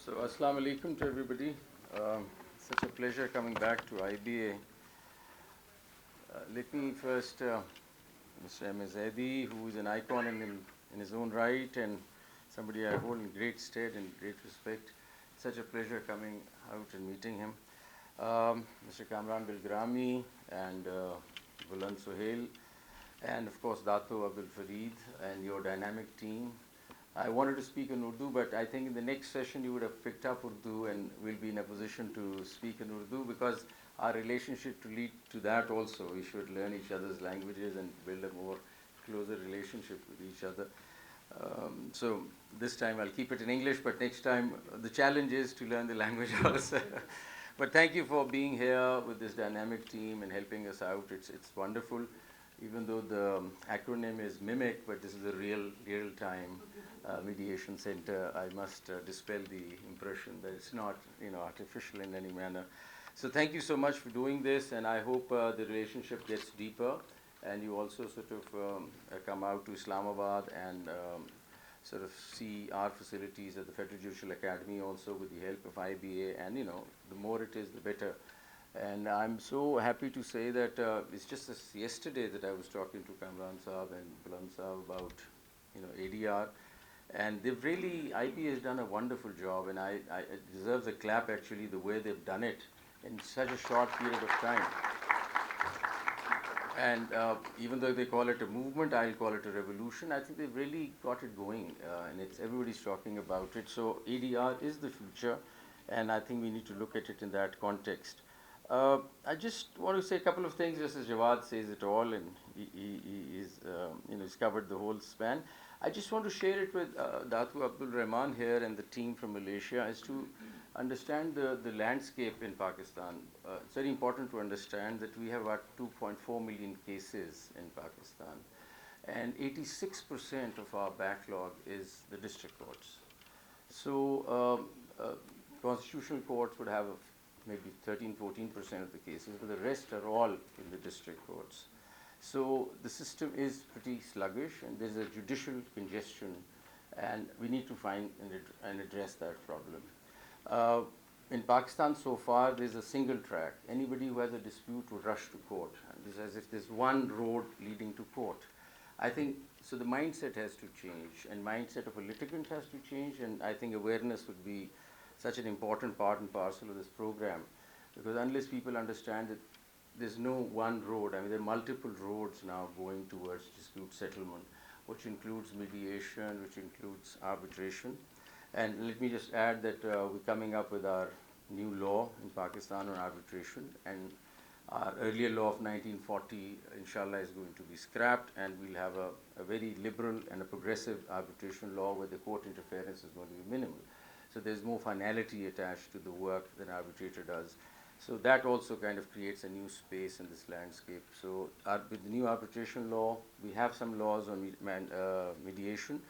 So, Assalamu alaikum to everybody. Such a pleasure coming back to IBA. Let me first, Mr. M. Zaidi, who is an icon in his own right and somebody I hold in great stead and great respect. Such a pleasure coming out and meeting him. Mr. Kamran Bilgrami and Buland Suhail, and of course Dato Abdul Fareed and your dynamic team. I wanted to speak in Urdu, but I think in the next session you would have picked up Urdu and we'll be in a position to speak in Urdu, because our relationship to lead to that also. We should learn each other's languages and build a more closer relationship with each other. So this time I'll keep it in English, but next time the challenge is to learn the language also. But thank you for being here with this dynamic team and helping us out. It's wonderful. Even though the acronym is MIMIC, but this is a real-time mediation center, I must dispel the impression that it's not, artificial in any manner. So thank you so much for doing this, and I hope the relationship gets deeper, and you also sort of come out to Islamabad and sort of see our facilities at the Federal Judicial Academy also with the help of IBA, and the more it is, the better. And I'm so happy to say that it's just yesterday that I was talking to Kamran Saab and Buland Saab about ADR, and they've really, IBA has done a wonderful job, and it deserves a clap actually, the way they've done it in such a short period of time. And even though they call it a movement, I'll call it a revolution. I think they've really got it going, and everybody's talking about it. So ADR is the future, and I think we need to look at it in that context. I just want to say a couple of things, just as Jawad says it all, and he's covered the whole span. I just want to share it with Datu Abdul Rahman here and the team from Malaysia, as to understand the landscape in Pakistan. It's very important to understand that we have about 2.4 million cases in Pakistan, and 86% of our backlog is the district courts. So constitutional courts would have maybe 13-14% of the cases, but the rest are all in the district courts. So the system is pretty sluggish, and there's a judicial congestion, and we need to find and address that problem. In Pakistan so far, there's a single track. Anybody who has a dispute would rush to court. And it's as if there's one road leading to court. I think, so the mindset has to change, and mindset of a litigant has to change, and I think awareness would be such an important part and parcel of this program, because unless people understand that there's no one road, there are multiple roads now going towards dispute settlement, which includes mediation, which includes arbitration. And let me just add that we're coming up with our new law in Pakistan on arbitration, and our earlier law of 1940, inshallah, is going to be scrapped, and we'll have a very liberal and a progressive arbitration law where the court interference is going to be minimal. So there's more finality attached to the work than arbitrator does. So that also kind of creates a new space in this landscape. So with the new arbitration law, we have some laws on mediation.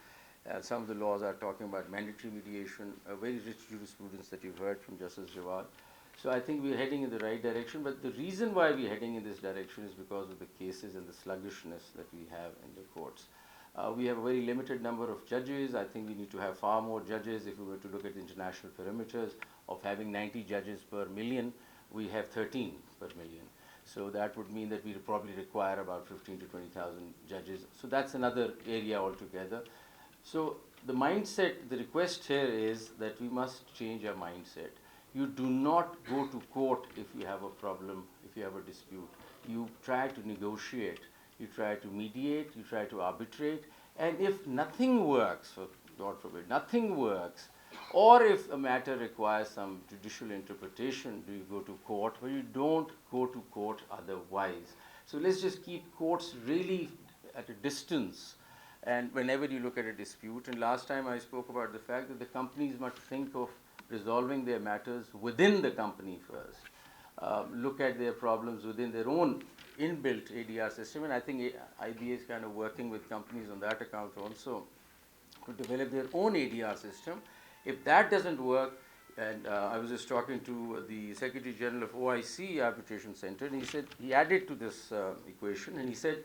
Some of the laws are talking about mandatory mediation, a very rich jurisprudence that you've heard from Justice Jawad. So I think we're heading in the right direction, but the reason why we're heading in this direction is because of the cases and the sluggishness that we have in the courts. We have a very limited number of judges. I think we need to have far more judges. If we were to look at the international parameters of having 90 judges per million, we have 13 per million. So that would mean that we would probably require about 15 to 20,000 judges. So that's another area altogether. So the mindset, the request here is that we must change our mindset. You do not go to court if you have a problem, if you have a dispute. You try to negotiate. You try to mediate, you try to arbitrate, and if nothing works, God forbid, nothing works, or if a matter requires some judicial interpretation, do you go to court? But you don't go to court otherwise. So let's just keep courts really at a distance, and whenever you look at a dispute. And last time I spoke about the fact that the companies must think of resolving their matters within the company first. Look at their problems within their own inbuilt ADR system, and I think IBA is kind of working with companies on that account also to develop their own ADR system. If that doesn't work, and I was just talking to the Secretary General of OIC Arbitration Center, and he said, he added to this equation, and he said,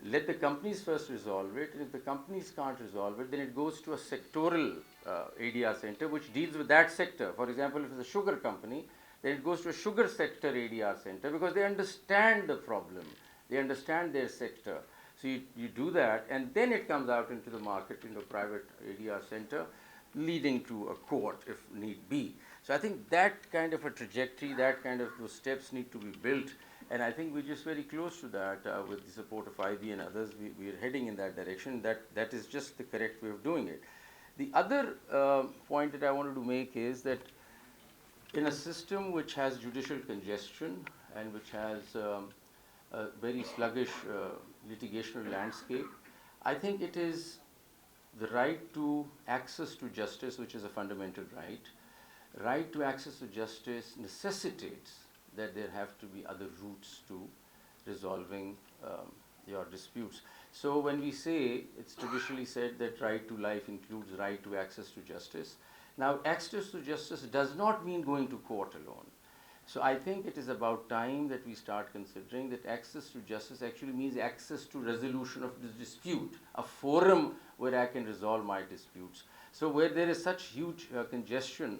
let the companies first resolve it, and if the companies can't resolve it, then it goes to a sectoral ADR center which deals with that sector. For example, if it's a sugar company, then it goes to a sugar sector ADR center because they understand the problem, they understand their sector. So you do that, and then it comes out into the market in a private ADR center, leading to a court if need be. So I think that kind of a trajectory, that kind of those steps need to be built, and I think we're just very close to that with the support of IB and others. We are heading in that direction. That is just the correct way of doing it. The other point that I wanted to make is that in a system which has judicial congestion and which has a very sluggish litigational landscape, I think it is the right to access to justice, which is a fundamental right to access to justice necessitates that there have to be other routes to resolving your disputes. So when we say, it's traditionally said that right to life includes right to access to justice. Now, access to justice does not mean going to court alone. So I think it is about time that we start considering that access to justice actually means access to resolution of the dispute, a forum where I can resolve my disputes. So where there is such huge congestion,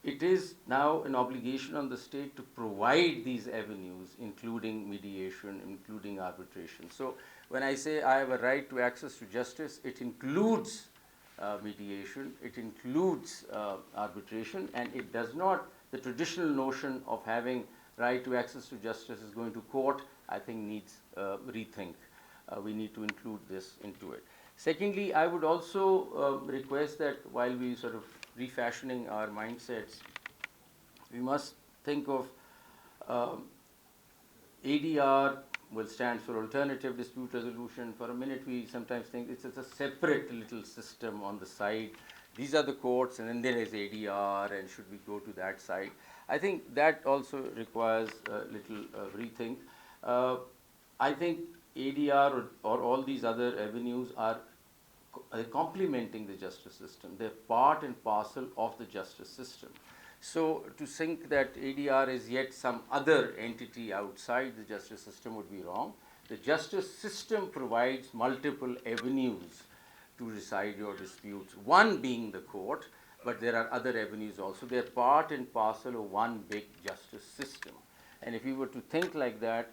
it is now an obligation on the state to provide these avenues, including mediation, including arbitration. So when I say I have a right to access to justice, it includes mediation, it includes arbitration, and it does not, the traditional notion of having right to access to justice is going to court, I think needs rethink. We need to include this into it. Secondly, I would also request that while we sort of refashioning our mindsets, we must think of ADR will stand for alternative dispute resolution. For a minute, we sometimes think it's a separate little system on the side. These are the courts, and then there is ADR, and should we go to that side? I think that also requires a little rethink. I think ADR or all these other avenues are complementing the justice system. They're part and parcel of the justice system. So to think that ADR is yet some other entity outside the justice system would be wrong. The justice system provides multiple avenues to decide your disputes, one being the court, but there are other avenues also. They're part and parcel of one big justice system. And if you were to think like that,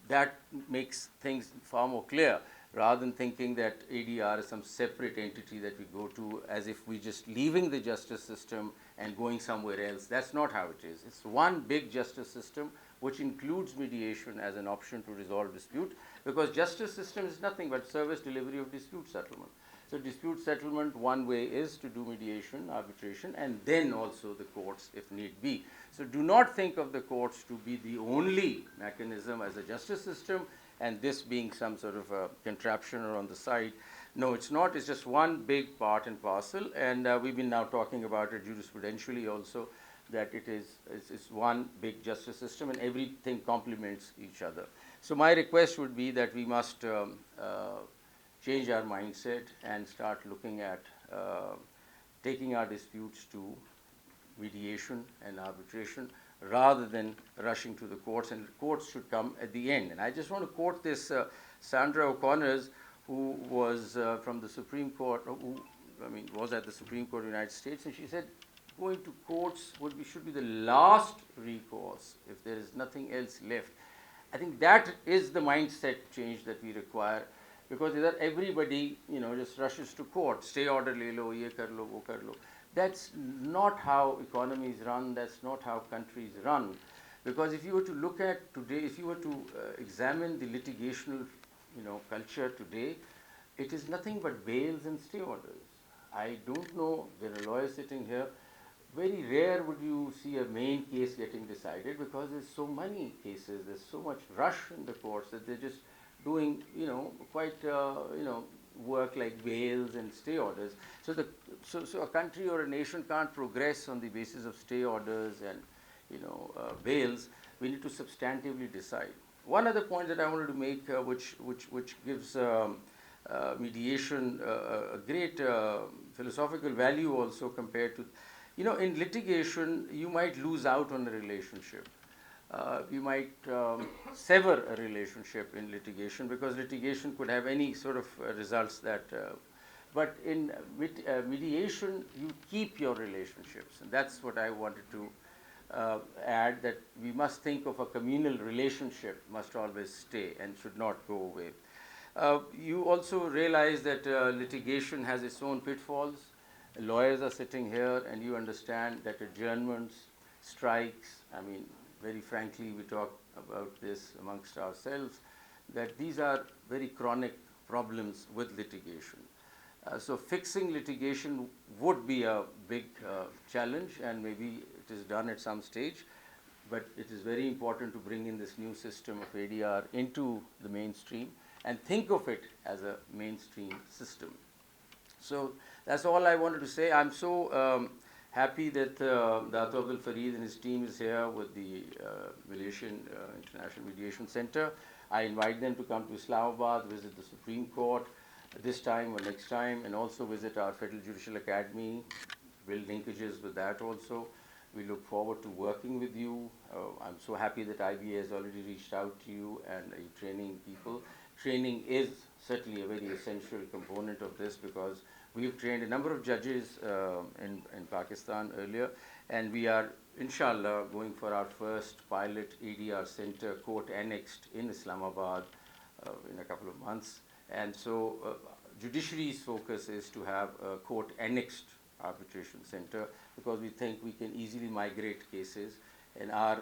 that makes things far more clear, rather than thinking that ADR is some separate entity that we go to as if we're just leaving the justice system and going somewhere else. That's not how it is. It's one big justice system which includes mediation as an option to resolve dispute, because justice system is nothing but service delivery of dispute settlement. So dispute settlement, one way is to do mediation, arbitration, and then also the courts if need be. So do not think of the courts to be the only mechanism as a justice system, and this being some sort of a contraption or on the side. No, it's not. It's just one big part and parcel, and we've been now talking about it jurisprudentially also, that it's one big justice system and everything complements each other. So my request would be that we must change our mindset and start looking at taking our disputes to mediation and arbitration rather than rushing to the courts, and the courts should come at the end. And I just want to quote this Sandra O'Connor's, who was from the Supreme Court, was at the Supreme Court of the United States, and she said going to courts should be the last recourse if there is nothing else left. I think that is the mindset change that we require, because either everybody just rushes to court, stay order le lo, ye kar lo, wo kar lo. That's not how economies run, that's not how countries run. Because if you were to look at today, if you were to examine the litigational culture today, it is nothing but bails and stay orders. I don't know, there are lawyers sitting here, very rare would you see a main case getting decided, because there's so many cases, there's so much rush in the courts that they're just doing quite work like bails and stay orders. So a country or a nation can't progress on the basis of stay orders and bails. We need to substantively decide. One other point that I wanted to make, which gives mediation a great philosophical value also compared to, in litigation you might lose out on a relationship. You might sever a relationship in litigation, because litigation could have any sort of results that But in mediation, you keep your relationships, and that's what I wanted to add, that we must think of a communal relationship must always stay and should not go away. You also realize that litigation has its own pitfalls. Lawyers are sitting here, and you understand that adjournments, strikes, I mean, very frankly, we talk about this amongst ourselves, that these are very chronic problems with litigation. So fixing litigation would be a big challenge, and maybe it is done at some stage, but it is very important to bring in this new system of ADR into the mainstream and think of it as a mainstream system. So that's all I wanted to say. I'm so happy that Dr. Abdul Fareed and his team is here with the Malaysian International Mediation Center. I invite them to come to Islamabad, visit the Supreme Court this time or next time, and also visit our Federal Judicial Academy, build linkages with that also. We look forward to working with you. I'm so happy that IBA has already reached out to you and are training people. Training is certainly a very essential component of this, because we've trained a number of judges in Pakistan earlier, and we are, inshallah, going for our first pilot ADR center, court annexed in Islamabad in a couple of months. And so judiciary's focus is to have a court annexed arbitration center, because we think we can easily migrate cases. And our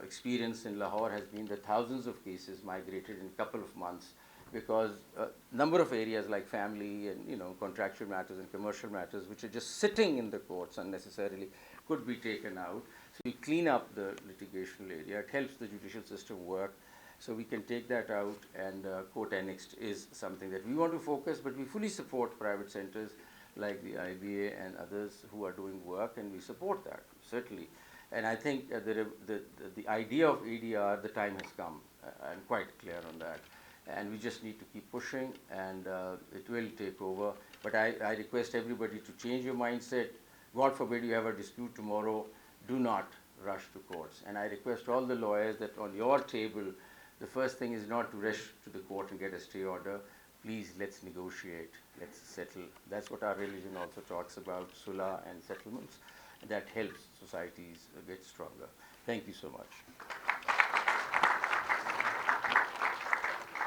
experience in Lahore has been that thousands of cases migrated in a couple of months, because a number of areas like family and contractual matters and commercial matters, which are just sitting in the courts unnecessarily, could be taken out. So we clean up the litigational area. It helps the judicial system work. So we can take that out, and court annexed is something that we want to focus, but we fully support private centers like the IBA and others who are doing work, and we support that, certainly. And I think the idea of ADR, the time has come. I'm quite clear on that. And we just need to keep pushing, and it will take over. But I request everybody to change your mindset. God forbid you have a dispute tomorrow, do not rush to courts. And I request all the lawyers that on your table, the first thing is not to rush to the court and get a stay order. Please, let's negotiate, let's settle. That's what our religion also talks about, sulah and settlements. That helps societies get stronger. Thank you so much.